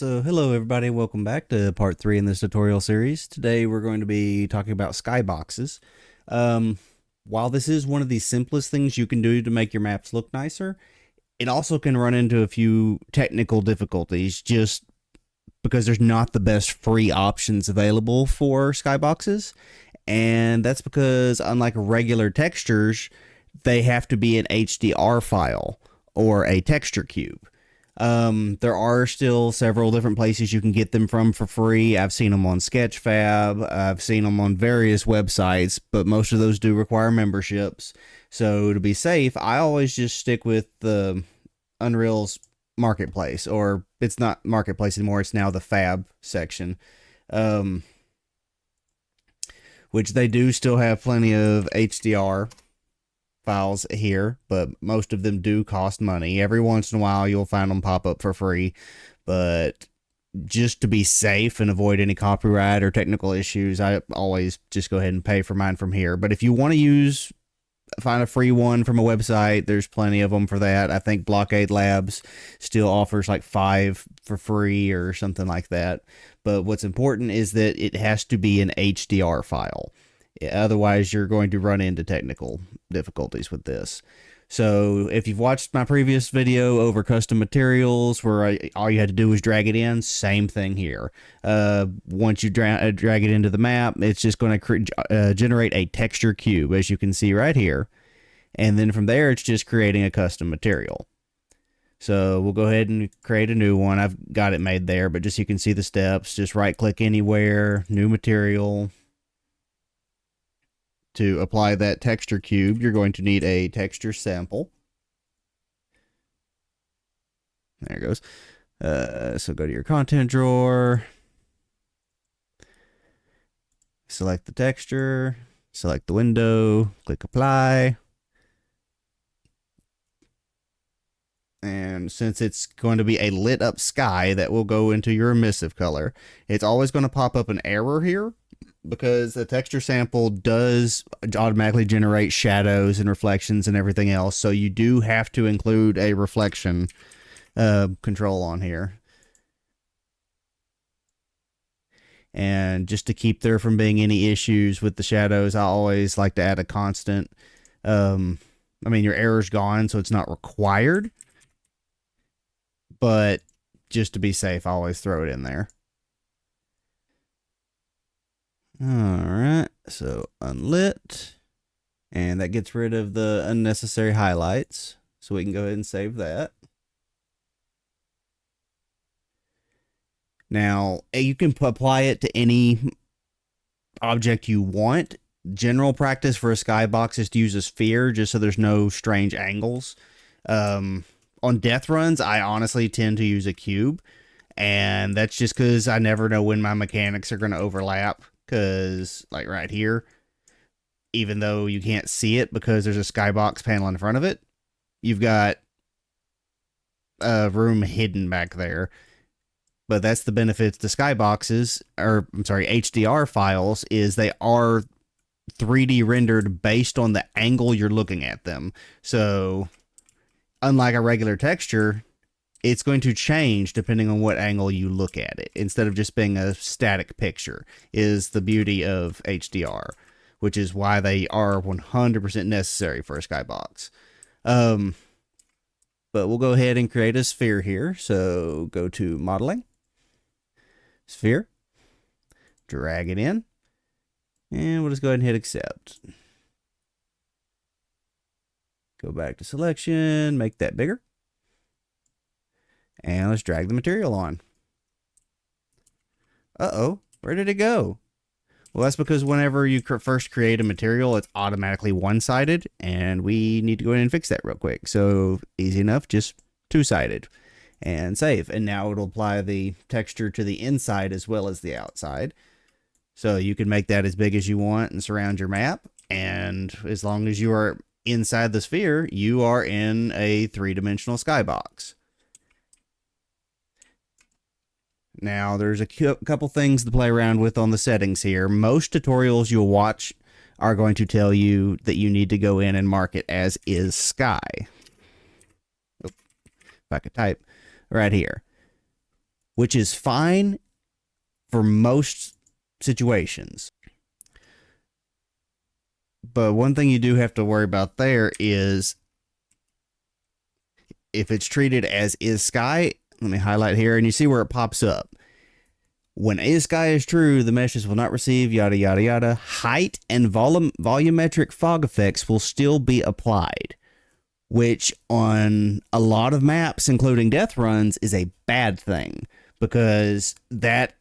So hello everybody, welcome back to part 3 in this tutorial series. Today we're going to be talking about skyboxes. Um, while this is one of the simplest things you can do to make your maps look nicer, it also can run into a few technical difficulties just because there's not the best free options available for skyboxes. And that's because unlike regular textures, they have to be an HDR file or a texture cube. There are still several different places you can get them from for free. I've seen them on Sketchfab. I've seen them on various websites, but most of those do require memberships. So to be safe, I always just stick with the Unreal's marketplace, or it's not marketplace anymore. It's now the Fab section, which they do still have plenty of HDR files here, but most of them do cost money. Every once in a while you'll find them pop up for free, but just to be safe and avoid any copyright or technical issues, I always just go ahead and pay for mine from here. But if you want to find a free one from a website, there's plenty of them for that. I think Blockade Labs still offers like 5 for free or something like that. But what's important is that it has to be an HDR file. Otherwise, you're going to run into technical difficulties with this. So if you've watched my previous video over custom materials where all you had to do was drag it in, same thing here. Once you drag it into the map, it's just going to generate a texture cube, as you can see right here. And then from there, it's just creating a custom material. So we'll go ahead and create a new one. I've got it made there, but just so you can see the steps, just right click anywhere, new material. To apply that texture cube, you're going to need a texture sample. There it goes. So go to your content drawer, select the texture, select the window, click apply. And since it's going to be a lit up sky, that will go into your emissive color. It's always going to pop up an error here, because the texture sample does automatically generate shadows and reflections and everything else. So you do have to include a reflection control on here. And just to keep there from being any issues with the shadows, I always like to add a constant. I mean, your error's gone, so it's not required. But just to be safe, I always throw it in there. Alright, so unlit, and that gets rid of the unnecessary highlights, so we can go ahead and save that. Now, you can apply it to any object you want. General practice for a skybox is to use a sphere, just so there's no strange angles. On death runs, I honestly tend to use a cube, and that's just because I never know when my mechanics are going to overlap. Because, like right here, even though you can't see it because there's a skybox panel in front of it, you've got a room hidden back there. But that's the benefits to skyboxes, or I'm sorry, HDR files, is they are 3D rendered based on the angle you're looking at them. So, unlike a regular texture, it's going to change depending on what angle you look at it, instead of just being a static picture, is the beauty of HDR, which is why they are 100% necessary for a skybox. But we'll go ahead and create a sphere here. So go to modeling, sphere, drag it in, and we'll just go ahead and hit accept. Go back to selection, make that bigger. And let's drag the material on. Uh-oh, where did it go? Well, that's because whenever you first create a material, it's automatically one-sided, and we need to go in and fix that real quick. So, easy enough, just two-sided. And save. And now it'll apply the texture to the inside as well as the outside. So you can make that as big as you want and surround your map. And as long as you are inside the sphere, you are in a 3-dimensional skybox. Now, there's a couple things to play around with on the settings here. Most tutorials you'll watch are going to tell you that you need to go in and mark it as is sky. Oh, if I could type right here. which is fine for most situations. But one thing you do have to worry about there is if it's treated as is sky. Let me highlight here, and you see where it pops up. When is sky is true, the meshes will not receive yada yada yada. Height and volumetric fog effects will still be applied, which on a lot of maps, including death runs, is a bad thing, because that,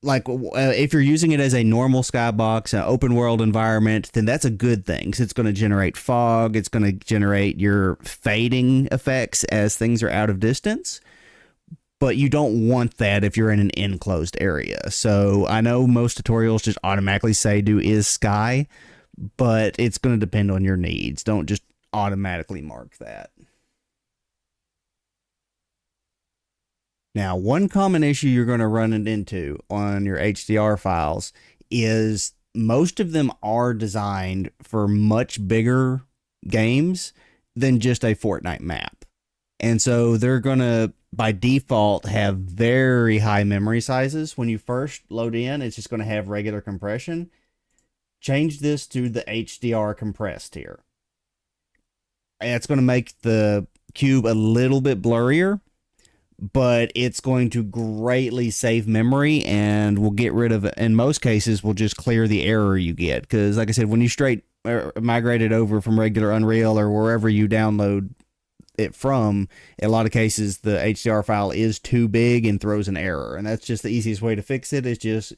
like, if you're using it as a normal skybox, an open world environment, then that's a good thing, because it's going to generate fog, it's going to generate your fading effects as things are out of distance. But you don't want that if you're in an enclosed area. So I know most tutorials just automatically say do is sky, but it's going to depend on your needs. Don't just automatically mark that. Now, one common issue you're going to run into on your HDR files is most of them are designed for much bigger games than just a Fortnite map. And so they're going to, by default, have very high memory sizes. When you first load in, it's just going to have regular compression. Change this to the HDR compressed here. And it's going to make the cube a little bit blurrier, but it's going to greatly save memory and will get rid of, in most cases, will just clear the error you get. Because, like I said, when you straight migrate it over from regular Unreal or wherever you download it from, in a lot of cases the HDR file is too big and throws an error, and that's just the easiest way to fix it, is just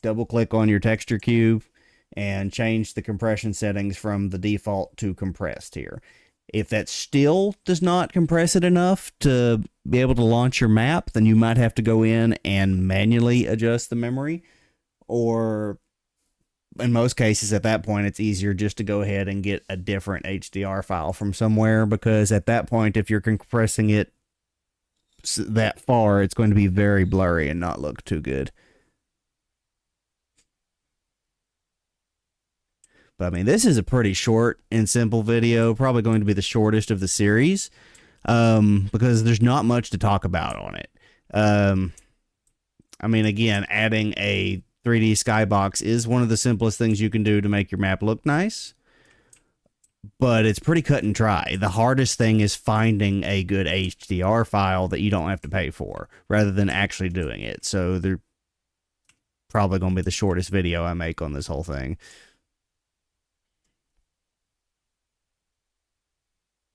double click on your texture cube and change the compression settings from the default to compressed here. If that still does not compress it enough to be able to launch your map, then you might have to go in and manually adjust the memory, or in most cases, at that point, it's easier just to go ahead and get a different HDR file from somewhere, because at that point, if you're compressing it that far, it's going to be very blurry and not look too good. But I mean, this is a pretty short and simple video, probably going to be the shortest of the series, because there's not much to talk about on it. I mean, again, adding a 3D skybox is one of the simplest things you can do to make your map look nice, but it's pretty cut and dry. The hardest thing is finding a good HDR file that you don't have to pay for, rather than actually doing it. So they're probably going to be the shortest video I make on this whole thing.